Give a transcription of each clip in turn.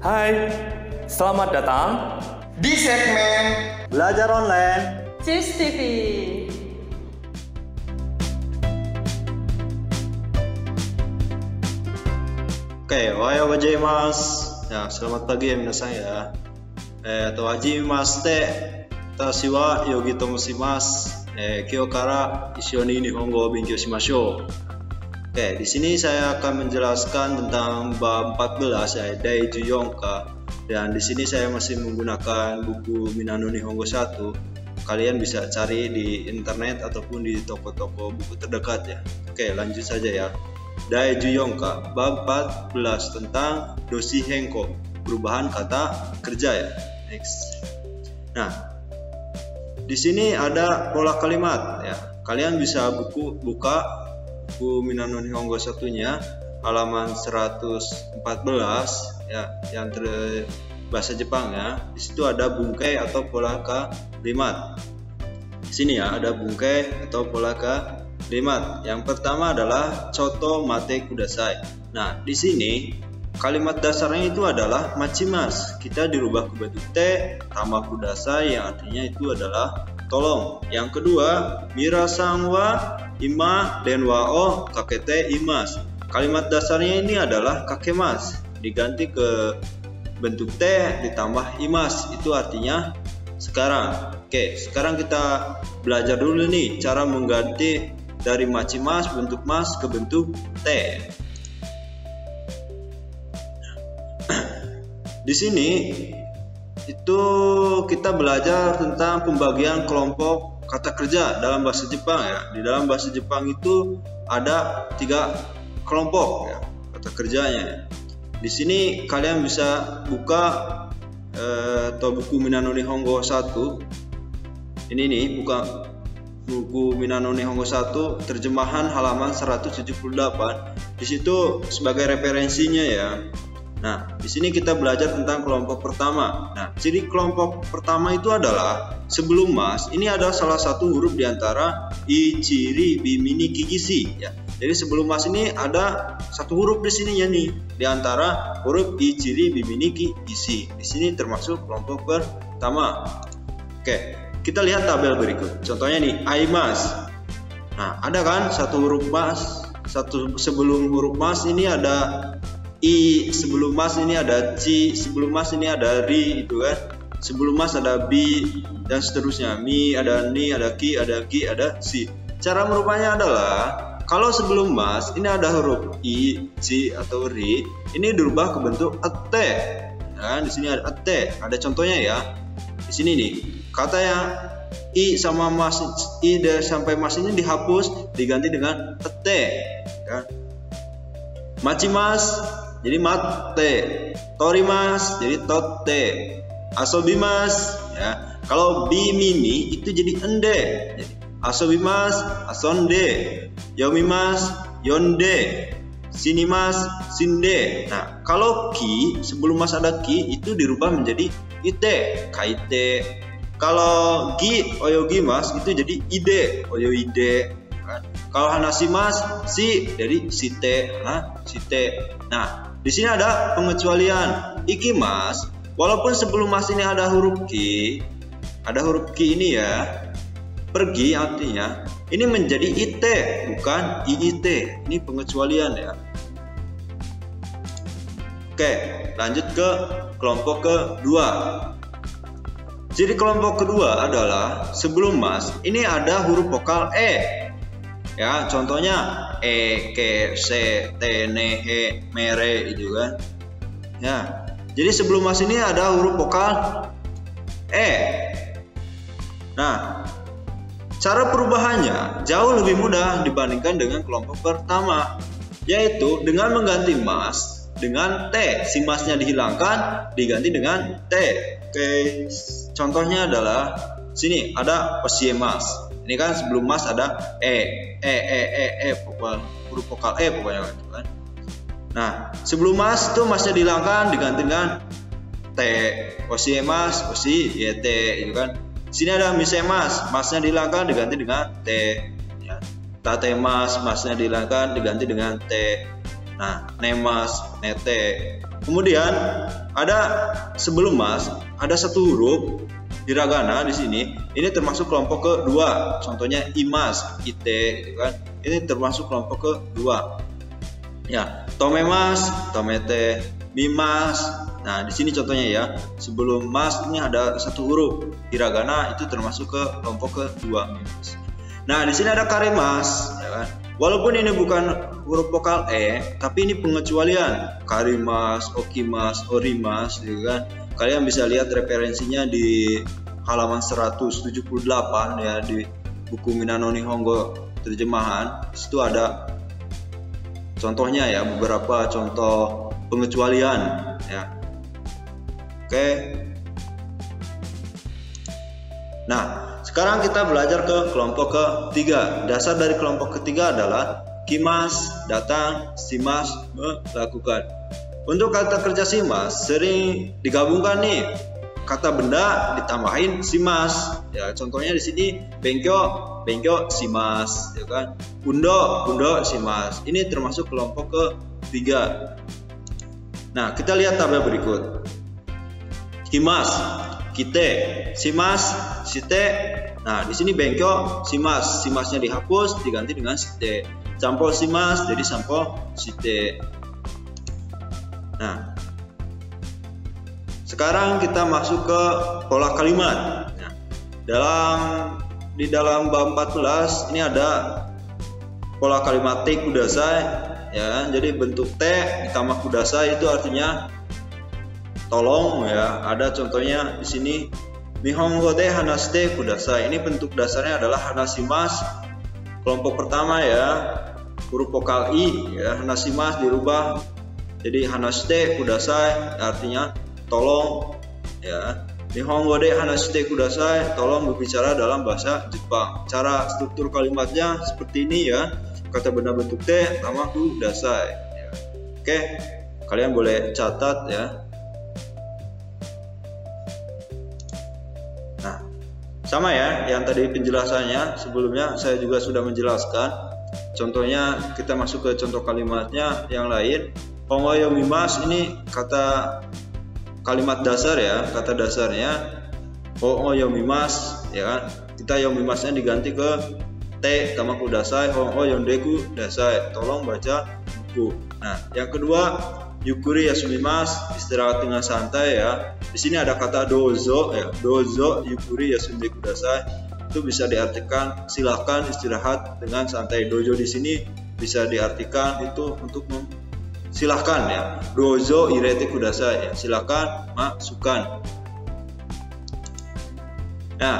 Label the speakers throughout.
Speaker 1: Hai, selamat datang
Speaker 2: di segmen
Speaker 3: Belajar Online
Speaker 4: CIS TV.
Speaker 3: Oke, ohayou gozaimasu. Ya, selamat pagi ya minasan ya. Hajimemashite. Watashi wa Yogi to moshimasu. Kyou kara ishou ni Nihongo o benkyou shimashou. Oke, di sini saya akan menjelaskan tentang bab 14 ya, Daiju Yonka. Dan di sini saya masih menggunakan buku Minano Nihongo 1. Kalian bisa cari di internet ataupun di toko-toko buku terdekat ya. Oke, lanjut saja ya. Daiju Yonka, bab 14 tentang doshi henko, perubahan kata kerja ya. Next. Nah, di sini ada pola kalimat ya. Kalian bisa buka buku Minano Nihongo 1-nya halaman 114 ya, yang bahasa Jepang ya. Di situ ada bungkai atau pola kalimat. Di sini ya ada bungkai atau pola kalimat. Yang pertama adalah choto mate kudasai. Nah, di sini kalimat dasarnya itu adalah machimasu. Kita dirubah ke bentuk te tambah kudasai yang artinya itu adalah tolong. Yang kedua, mirasan wa ima den wa o kakete imas. Kalimat dasarnya ini adalah kakemas, diganti ke bentuk te ditambah imas, itu artinya sekarang. Oke, sekarang kita belajar dulu nih cara mengganti dari machimas bentuk mas ke bentuk te. Di sini itu kita belajar tentang pembagian kelompok kata kerja dalam bahasa Jepang ya. Di dalam bahasa Jepang itu ada 3 kelompok ya, kata kerjanya. Di sini kalian bisa buka atau buku Minano Nihongo 1. Ini nih, buka buku Minano Nihongo 1 terjemahan halaman 178. Di situ sebagai referensinya ya. Nah, di sini kita belajar tentang kelompok pertama. Nah, ciri kelompok pertama itu adalah sebelum mas, ini ada salah satu huruf di antara ichiri bimini kigishi ya. Jadi sebelum mas ini ada satu huruf di sini ya nih, di antara huruf ichiri bimini kigishi. Di sini termasuk kelompok pertama. Oke, kita lihat tabel berikut. Contohnya nih, aimas. Nah, ada kan satu huruf mas, satu sebelum huruf mas ini ada I, sebelum mas ini ada ci, sebelum mas ini ada ri itu kan. Sebelum mas ada bi dan seterusnya. Mi, ada ni, ada ki, ada gi, ada si. Cara merubahnya adalah kalau sebelum mas ini ada huruf i, ci atau ri, ini dirubah ke bentuk ate. Nah, di sini ada ate. Ada contohnya ya. Di sini nih, kata yang i sama mas, i sampai mas ini dihapus diganti dengan ate. Kan? Machimas jadi mate, torimas jadi tote, asobimas ya. Kalau bimimi itu jadi ende, jadi asobimas, asonde, yomimas, yonde, sinimas, sinde. Nah, kalau ki sebelum mas ada ki itu dirubah menjadi ite, kaite. Kalau gi oyogimas itu jadi ide, oyoide. Kalau hanasimas si jadi site, site. Nah, di sini ada pengecualian. Ikimas, walaupun sebelum mas ini ada huruf ki, ini ya, pergi artinya ini menjadi ite bukan iit. Ini pengecualian ya. Oke, lanjut ke kelompok kedua. Jadi kelompok kedua adalah sebelum mas ini ada huruf vokal e. Ya, contohnya ke, se, te, ne, he, mere gitu kan. Ya. Jadi sebelum mas ini ada huruf vokal e. Nah, cara perubahannya jauh lebih mudah dibandingkan dengan kelompok pertama, yaitu dengan mengganti mas dengan t. Si masnya dihilangkan diganti dengan t. Oke, contohnya adalah sini ada osiemas. Ini kan sebelum mas ada huruf vokal e pokoknya gitu kan. Nah, sebelum mas tuh masnya dihilangkan diganti dengan t. Osiemas, osi, yete gitu kan. Sini ada misemas, masnya dihilangkan diganti dengan t. Ya. Tatemas, masnya dihilangkan diganti dengan t. Nah, nemas, nete. Kemudian ada sebelum mas ada satu huruf hiragana di sini. Ini termasuk kelompok kedua. Contohnya imas, ite, gitu kan. Ini termasuk kelompok kedua. Ya, tomemas, tomete, mimas. Nah, di sini contohnya ya. Sebelum mas ini ada satu huruf hiragana, itu termasuk ke kelompok kedua, mimas. Nah, di sini ada karimas, ya kan. Walaupun ini bukan huruf vokal E, tapi ini pengecualian. Karimas, okimas, orimas, gitu kan. Kalian bisa lihat referensinya di halaman 178 ya di buku Minano Nihongo terjemahan. Di situ ada contohnya ya, beberapa contoh pengecualian ya. Oke. Nah, sekarang kita belajar ke kelompok ketiga. Dasar dari kelompok ketiga adalah kimas, datang, simas, melakukan. Untuk kata kerja simas sering digabungkan nih, kata benda ditambahin simas. Ya, contohnya di sini bengkyo simas, ya kan? Undo simas. Ini termasuk kelompok ketiga. Nah, kita lihat tabel berikut. Kimas, kite, simas, site. Nah, di sini bengkyo simas, simasnya dihapus diganti dengan site. Sampo simas jadi sampo site. Nah, sekarang kita masuk ke pola kalimat. Nah, di dalam bab 14 ini ada pola kalimat te kudasai ya. Jadi bentuk te ditambah kudasai itu artinya tolong ya. Ada contohnya di sini Nihongo de hanashite kudasai. Ini bentuk dasarnya adalah hanashimasu. Kelompok pertama ya, huruf vokal i ya, hanashimasu dirubah jadi hanashite kudasai, artinya tolong ya. Nihongo de hanashite kudasai, tolong berbicara dalam bahasa Jepang. Cara struktur kalimatnya seperti ini ya. Kata benda bentuk te sama kudasai ya. Oke, kalian boleh catat ya. Nah, sama ya yang tadi penjelasannya sebelumnya saya juga sudah menjelaskan. Contohnya kita masuk ke contoh kalimatnya yang lain. Hongo yomimas ini kata kalimat dasar ya, kata dasarnya hongo yomimas ya kan. Kita yomimasnya diganti ke te sama kudasai, hongo yondeku dasai, tolong baca buku. Nah, yang kedua yukuri yasumimas, istirahat dengan santai ya. Di sini ada kata dozo ya, dozo yukuri yasumdeku dasai. Itu bisa diartikan silakan istirahat dengan santai. Dojo di sini bisa diartikan itu untuk silahkan ya, dozo irete kudasai ya, silakan masukkan. Nah,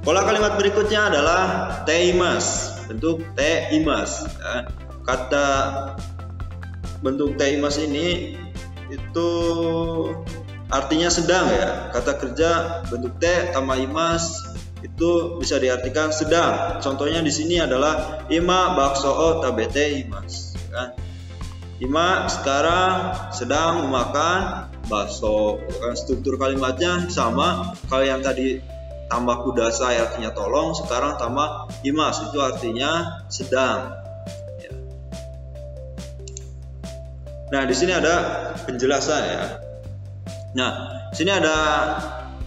Speaker 3: pola kalimat berikutnya adalah teimas, bentuk teimas ya. Kata bentuk teimas ini itu artinya sedang ya. Kata kerja bentuk te tambah imas itu bisa diartikan sedang. Contohnya di sini adalah ima bakso o tabete imas kan. Ima sekarang sedang memakan bakso. Struktur kalimatnya sama. Kalau yang tadi tambah kudasai artinya tolong, sekarang tambah imas itu artinya sedang. Ya. Nah, di sini ada penjelasan ya. Nah, di sini ada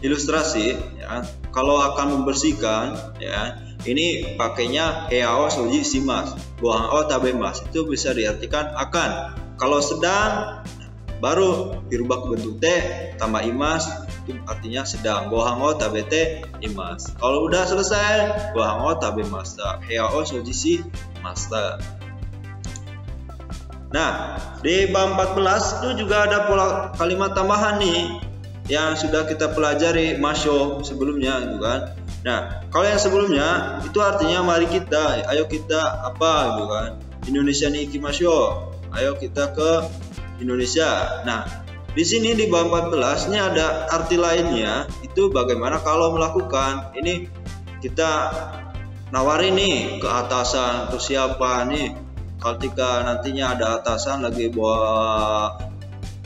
Speaker 3: ilustrasi ya. Kalau akan membersihkan ya, ini pakainya heao soji shimasu, gohan o tabemasu, itu bisa diartikan akan. Kalau sedang baru dirubah ke bentuk te tambah imas, itu artinya sedang, gohan o tabete imas. Kalau udah selesai gohan o tabemashita, heao soji shimashita. Nah, di bab 14 itu juga ada pola kalimat tambahan nih yang sudah kita pelajari masyo sebelumnya gitu kan. Nah, kalau yang sebelumnya itu artinya mari kita, ayo kita apa gitu kan. Indonesia ni ikimasyo, ayo kita ke Indonesia. Nah, di sini di bab 14 ini ada arti lainnya, itu bagaimana kalau melakukan. Ini kita nawarin nih ke atasan atau siapa nih, ketika nantinya ada atasan lagi bawa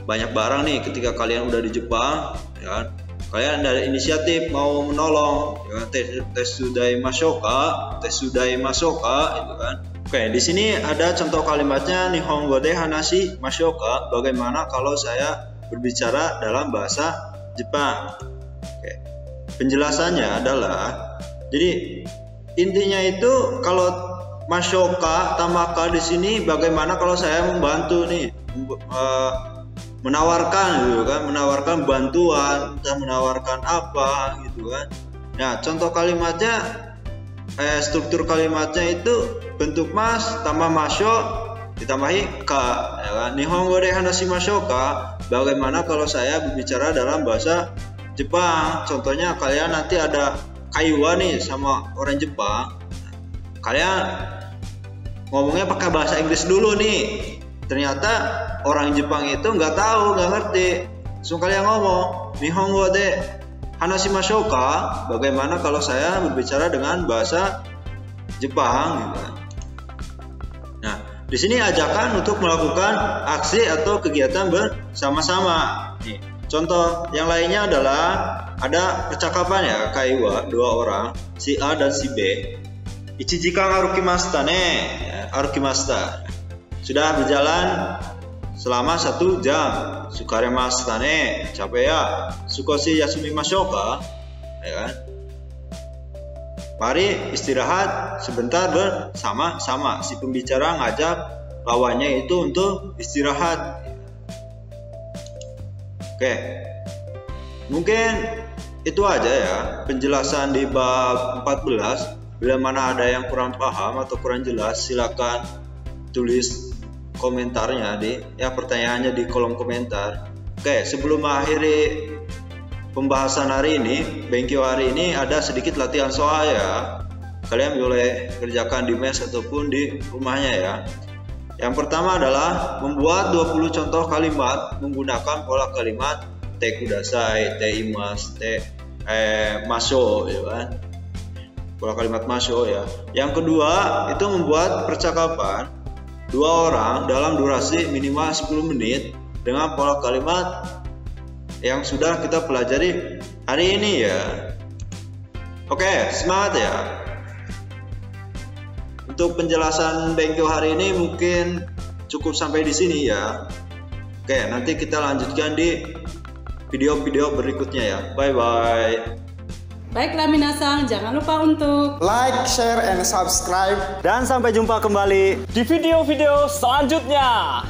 Speaker 3: banyak barang nih ketika kalian udah di Jepang ya kan. Kalian ada inisiatif mau menolong ya, tes sudai masoka itu kan. Oke, di sini ada contoh kalimatnya Nihongo de hanashi mashoka. Bagaimana kalau saya berbicara dalam bahasa Jepang? Oke. Penjelasannya adalah, jadi intinya itu kalau mashoka, tamaka di sini bagaimana kalau saya membantu nih, menawarkan gitu kan, menawarkan bantuan, entah menawarkan apa gitu kan. Nah, contoh kalimatnya, struktur kalimatnya itu bentuk mas tambah masho ditambahi ka, ya kan? Nihongo de hanashi mashoka. Bagaimana kalau saya berbicara dalam bahasa Jepang? Contohnya kalian nanti ada kaiwa nih sama orang Jepang. Kalian ngomongnya pakai bahasa Inggris dulu nih. Ternyata orang Jepang itu nggak tahu, nggak ngerti. Langsung kalian ngomong Nihongo de hanashi mashoka. Bagaimana kalau saya berbicara dengan bahasa Jepang gitu. Nah, di sini ajakan untuk melakukan aksi atau kegiatan bersama-sama. Nih, contoh yang lainnya adalah ada percakapan ya, kaiwa, dua orang, si A dan si B. Ichijikan arukimashita ne, arukimashita. Sudah berjalan selama 1 jam. Sukaremashita ne, capek ya. Sukoshi yasumimashou ka, ya kan? Mari istirahat sebentar bersama-sama. Si pembicara ngajak lawannya itu untuk istirahat. Oke, mungkin itu aja ya penjelasan di bab 14. Bila mana ada yang kurang paham atau kurang jelas, silakan tulis komentarnya pertanyaannya di kolom komentar. Oke, sebelum mengakhiri pembahasan hari ini, Benkyo hari ini ada sedikit latihan soal ya. Kalian boleh kerjakan di mes ataupun di rumahnya ya. Yang pertama adalah membuat 20 contoh kalimat menggunakan pola kalimat te kudasai, te imas, te masho ya kan. Pola kalimat masho ya. Yang kedua itu membuat percakapan 2 orang dalam durasi minimal 10 menit dengan pola kalimat yang sudah kita pelajari hari ini ya. Oke, semangat ya. Untuk penjelasan Benkyo hari ini mungkin cukup sampai di sini ya. Oke, nanti kita lanjutkan di video-video berikutnya ya. Bye bye.
Speaker 4: Baiklah minasang, jangan lupa untuk
Speaker 2: like, share, and subscribe.
Speaker 1: Dan sampai jumpa kembali di video-video selanjutnya.